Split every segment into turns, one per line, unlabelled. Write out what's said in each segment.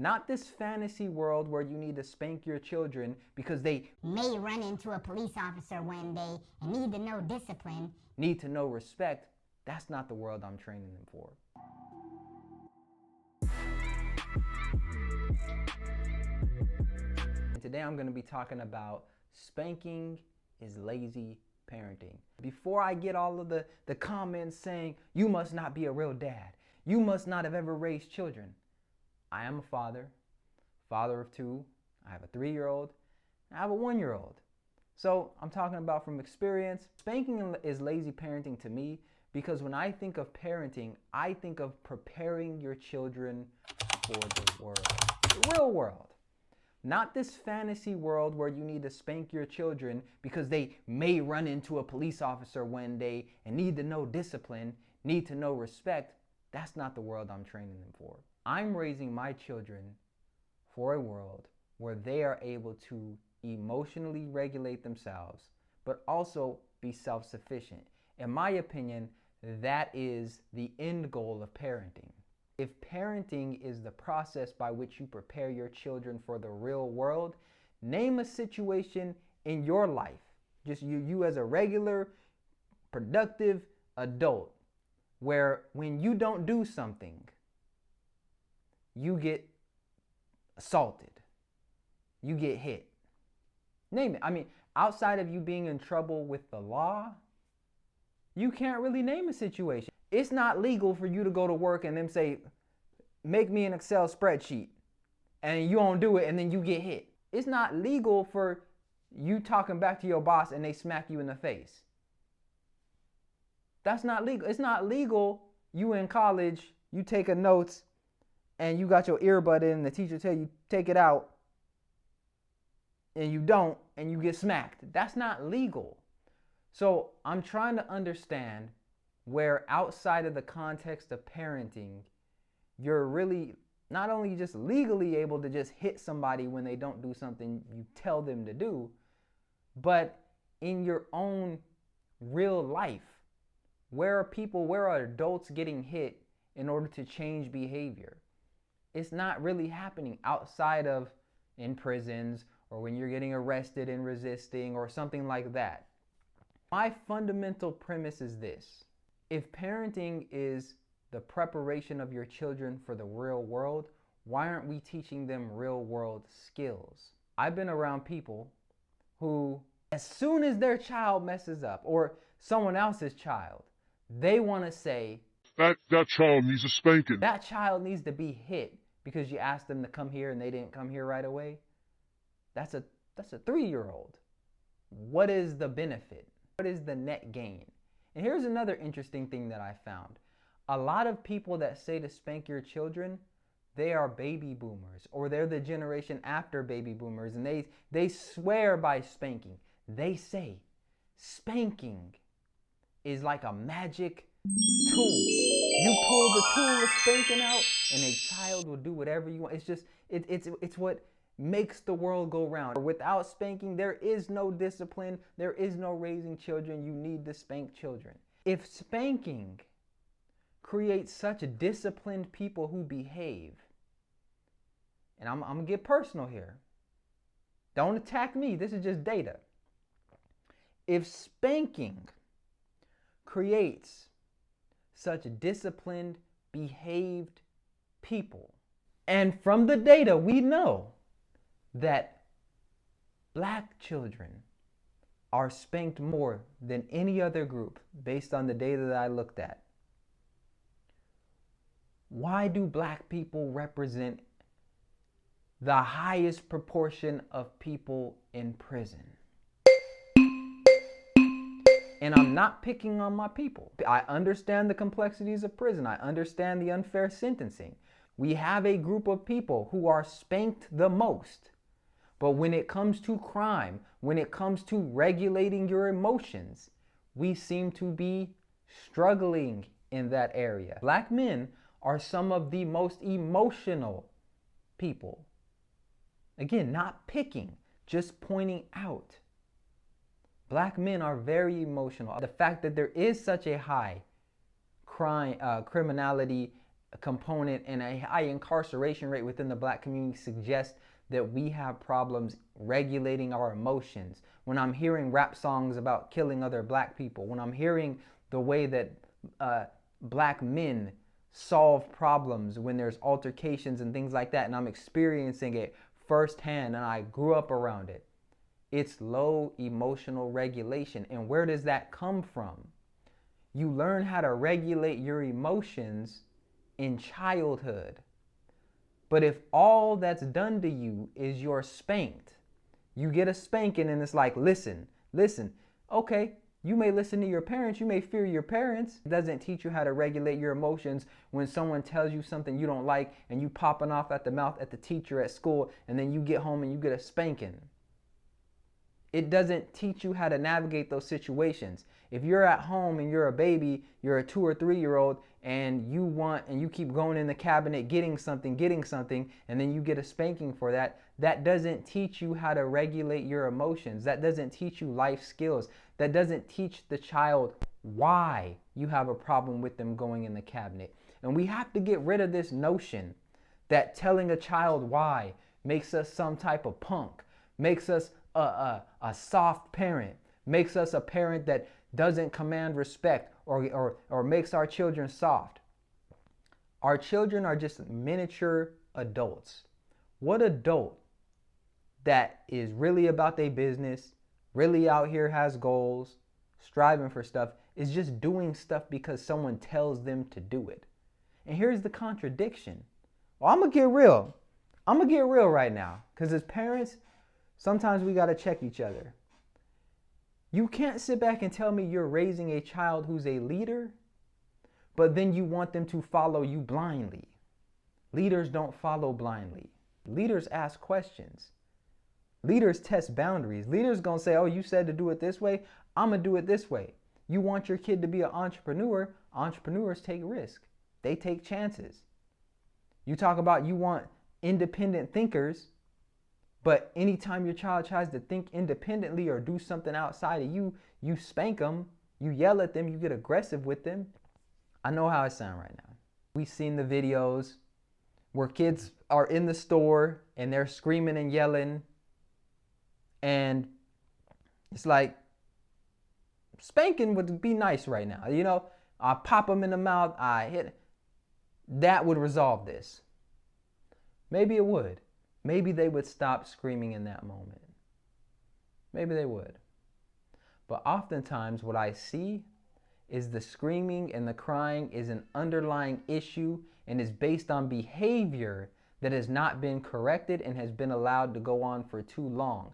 Not this fantasy world where you need to spank your children because they
may run into a police officer one day and need to know discipline,
need to know respect. That's not the world I'm training them for. And today I'm going to be talking about spanking is lazy parenting. Before I get all of the comments saying, you must not be a real dad, you must not have ever raised children. I am a father of two. I have a 3-year-old. I have a 1-year-old. So I'm talking about from experience. Spanking is lazy parenting to me because when I think of parenting, I think of preparing your children for the world, the real world. Not this fantasy world where you need to spank your children because they may run into a police officer one day and need to know discipline, need to know respect. That's not the world I'm training them for. I'm raising my children for a world where they are able to emotionally regulate themselves, but also be self-sufficient. In my opinion, that is the end goal of parenting. If parenting is the process by which you prepare your children for the real world, name a situation in your life, just you as a regular, productive adult, where when you don't do something, you get assaulted, you get hit. Name it. I mean, outside of you being in trouble with the law, you can't really name a situation. It's not legal for you to go to work and them say, make me an Excel spreadsheet, and you don't do it and then you get hit. It's not legal for you talking back to your boss and they smack you in the face. That's not legal. It's not legal you in college, you take a notes and you got your earbud in and the teacher tell you take it out and you don't and you get smacked. That's not legal. So I'm trying to understand where outside of the context of parenting, you're really not only just legally able to just hit somebody when they don't do something you tell them to do, but in your own real life, where are adults getting hit in order to change behavior? It's not really happening outside of in prisons or when you're getting arrested and resisting or something like that. My fundamental premise is this. If parenting is the preparation of your children for the real world, why aren't we teaching them real world skills? I've been around people who, as soon as their child messes up or someone else's child, they want to say,
that child needs a spanking.
That child needs to be hit because you asked them to come here and they didn't come here right away. That's a 3-year-old. What is the benefit? What is the net gain? And here's another interesting thing that I found. A lot of people that say to spank your children, they are baby boomers or they're the generation after baby boomers, and they swear by spanking. They say spanking is like a magic tool. You pull the tool of spanking out and a child will do whatever you want. It's just, it's what makes the world go round. Without spanking, there is no discipline. There is no raising children. You need to spank children. If spanking creates such disciplined people who behave, and I'm going to get personal here. Don't attack me. This is just data. If spanking creates such disciplined, behaved people, and from the data we know that black children are spanked more than any other group based on the data that I looked at. Why do black people represent the highest proportion of people in prison? And I'm not picking on my people. I understand the complexities of prison. I understand the unfair sentencing. We have a group of people who are spanked the most. But when it comes to crime, when it comes to regulating your emotions, we seem to be struggling in that area. Black men are some of the most emotional people. Again, not picking, just pointing out. Black men are very emotional. The fact that there is such a high criminality component and a high incarceration rate within the black community suggests that we have problems regulating our emotions. When I'm hearing rap songs about killing other black people, when I'm hearing the way that black men solve problems when there's altercations and things like that, and I'm experiencing it firsthand and I grew up around it, it's low emotional regulation. And where does that come from? You learn how to regulate your emotions in childhood. But if all that's done to you is you're spanked, you get a spanking and it's like, listen. Okay, you may listen to your parents, you may fear your parents. It doesn't teach you how to regulate your emotions when someone tells you something you don't like and you popping off at the mouth at the teacher at school, and then you get home and you get a spanking. It doesn't teach you how to navigate those situations. If you're at home and you're a baby, you're a 2 or 3 year old, and you keep going in the cabinet getting something, and then you get a spanking for that, that doesn't teach you how to regulate your emotions. That doesn't teach you life skills. That doesn't teach the child why you have a problem with them going in the cabinet. And we have to get rid of this notion that telling a child why makes us some type of punk, makes us a soft parent, makes us a parent that doesn't command respect or makes our children soft. Our children are just miniature adults. What adult that is really about their business, really out here has goals, striving for stuff, is just doing stuff because someone tells them to do it? And here's the contradiction. Well, I'm gonna get real right now, because as parents, sometimes we got to check each other. You can't sit back and tell me you're raising a child who's a leader, but then you want them to follow you blindly. Leaders don't follow blindly. Leaders ask questions. Leaders test boundaries. Leaders gonna say, oh, you said to do it this way, I'm gonna do it this way. You want your kid to be an entrepreneur, entrepreneurs take risks. They take chances. You talk about you want independent thinkers, but anytime your child tries to think independently or do something outside of you, you spank them, you yell at them, you get aggressive with them. I know how I sound right now. We've seen the videos where kids are in the store and they're screaming and yelling, and it's like, spanking would be nice right now. You know, I pop them in the mouth, I hit. That would resolve this. Maybe it would. Maybe they would stop screaming in that moment. Maybe they would. But oftentimes what I see is the screaming and the crying is an underlying issue and is based on behavior that has not been corrected and has been allowed to go on for too long.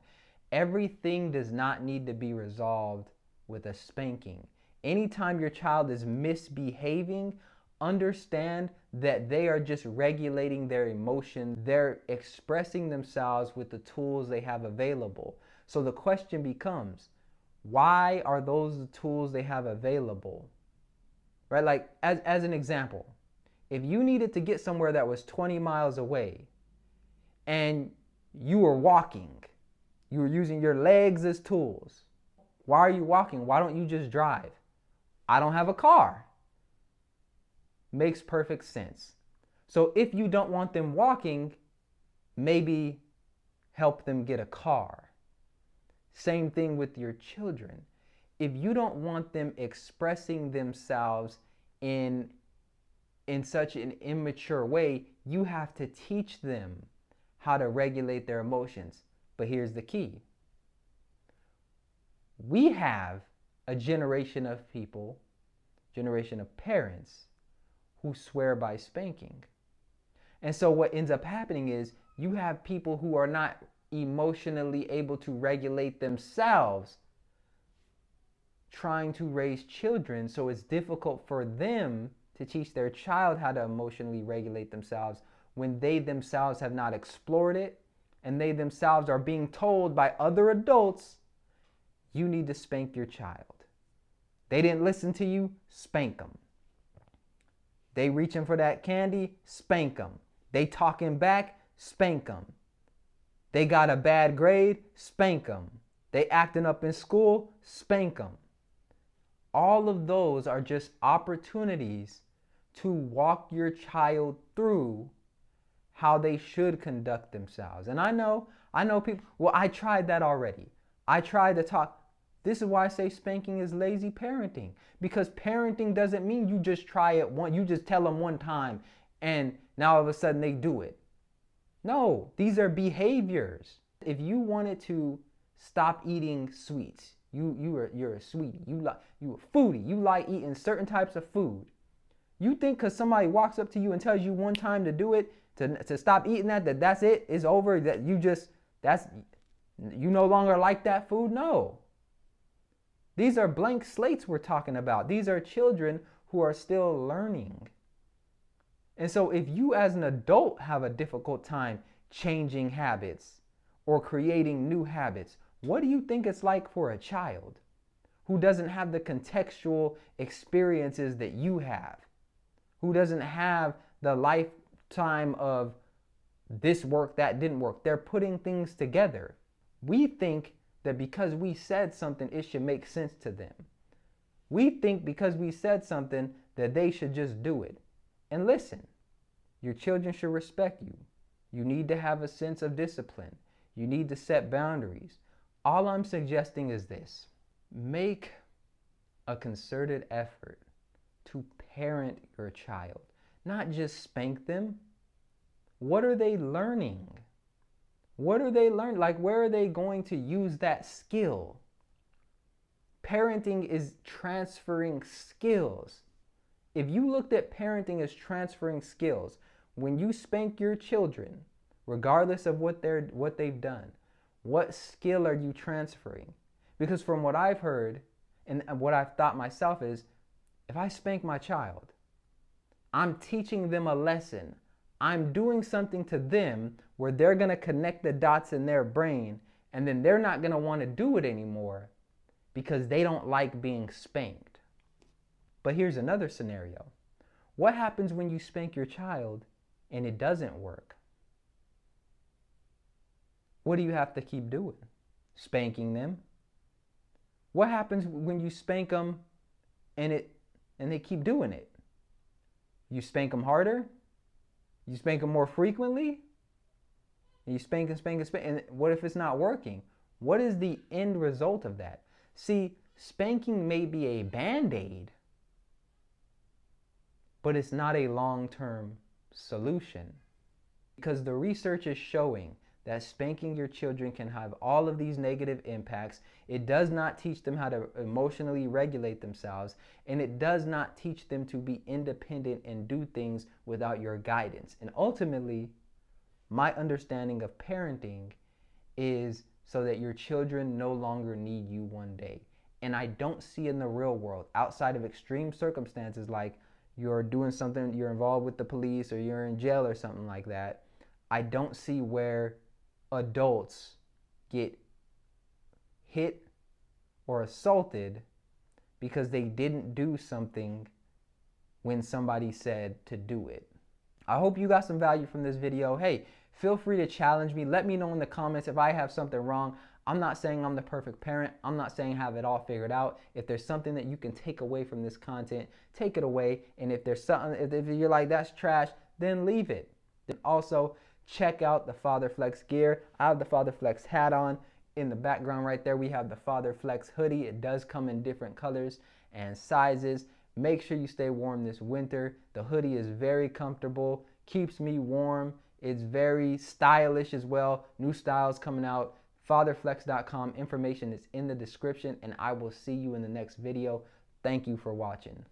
Everything does not need to be resolved with a spanking. Anytime your child is misbehaving, understand that they are just regulating their emotions. They're expressing themselves with the tools they have available. So the question becomes, why are those the tools they have available? Right? Like, as an example, if you needed to get somewhere that was 20 miles away and you were walking, you were using your legs as tools. Why are you walking? Why don't you just drive? I don't have a car. Makes perfect sense. So if you don't want them walking, maybe help them get a car. Same thing with your children. If you don't want them expressing themselves in such an immature way, you have to teach them how to regulate their emotions. But here's the key. We have a generation of people, generation of parents, who swear by spanking. And so what ends up happening is you have people who are not emotionally able to regulate themselves trying to raise children, so it's difficult for them to teach their child how to emotionally regulate themselves when they themselves have not explored it, and they themselves are being told by other adults, you need to spank your child. They didn't listen to you, spank them. They reaching for that candy, spank them. They talking back, spank them. They got a bad grade, spank them. They acting up in school, spank them. All of those are just opportunities to walk your child through how they should conduct themselves. And I know people, well, I tried that already. I tried to talk. This is why I say spanking is lazy parenting, because parenting doesn't mean you just try it one, you just tell them one time and now all of a sudden they do it. No, these are behaviors. If you wanted to stop eating sweets, you're a sweetie, you a foodie, you like eating certain types of food. You think because somebody walks up to you and tells you one time to do it, to stop eating that's it, it's over, that you no longer like that food? No. These are blank slates we're talking about. These are children who are still learning. And so if you as an adult have a difficult time changing habits or creating new habits, what do you think it's like for a child who doesn't have the contextual experiences that you have, who doesn't have the lifetime of this worked, that didn't work? They're putting things together. We think that because we said something, it should make sense to them. We think because we said something that they should just do it. And listen, your children should respect you. You need to have a sense of discipline. You need to set boundaries. All I'm suggesting is this: make a concerted effort to parent your child, not just spank them. What are they learning? What are they learning? Like, where are they going to use that skill? Parenting is transferring skills. If you looked at parenting as transferring skills, when you spank your children, regardless of what they've done, what skill are you transferring? Because from what I've heard and what I've thought myself is, if I spank my child, I'm teaching them a lesson. I'm doing something to them where they're going to connect the dots in their brain, and then they're not going to want to do it anymore because they don't like being spanked. But here's another scenario. What happens when you spank your child and it doesn't work? What do you have to keep doing? Spanking them? What happens when you spank them and they keep doing it? You spank them harder? You spank them more frequently? And you spank and spank and spank. And what if it's not working? What is the end result of that? See, spanking may be a band-aid, but it's not a long-term solution. Because the research is showing that spanking your children can have all of these negative impacts. It does not teach them how to emotionally regulate themselves, and it does not teach them to be independent and do things without your guidance. And ultimately, my understanding of parenting is so that your children no longer need you one day. And I don't see in the real world, outside of extreme circumstances like you're doing something, you're involved with the police or you're in jail or something like that, I don't see where adults get hit or assaulted because they didn't do something when somebody said to do it. I hope you got some value from this video. Hey, feel free to challenge me. Let me know in the comments if I have something wrong. I'm not saying I'm the perfect parent. I'm not saying have it all figured out. If there's something that you can take away from this content, take it away. And if there's something, if you're like, that's trash, then leave it. Also, check out the Father Flex gear. I have the Father Flex hat on. In the background right there, we have the Father Flex hoodie. It does come in different colors and sizes. Make sure you stay warm this winter. The hoodie is very comfortable, keeps me warm. It's very stylish as well. New styles coming out. Fatherflex.com. Information is in the description, and I will see you in the next video. Thank you for watching.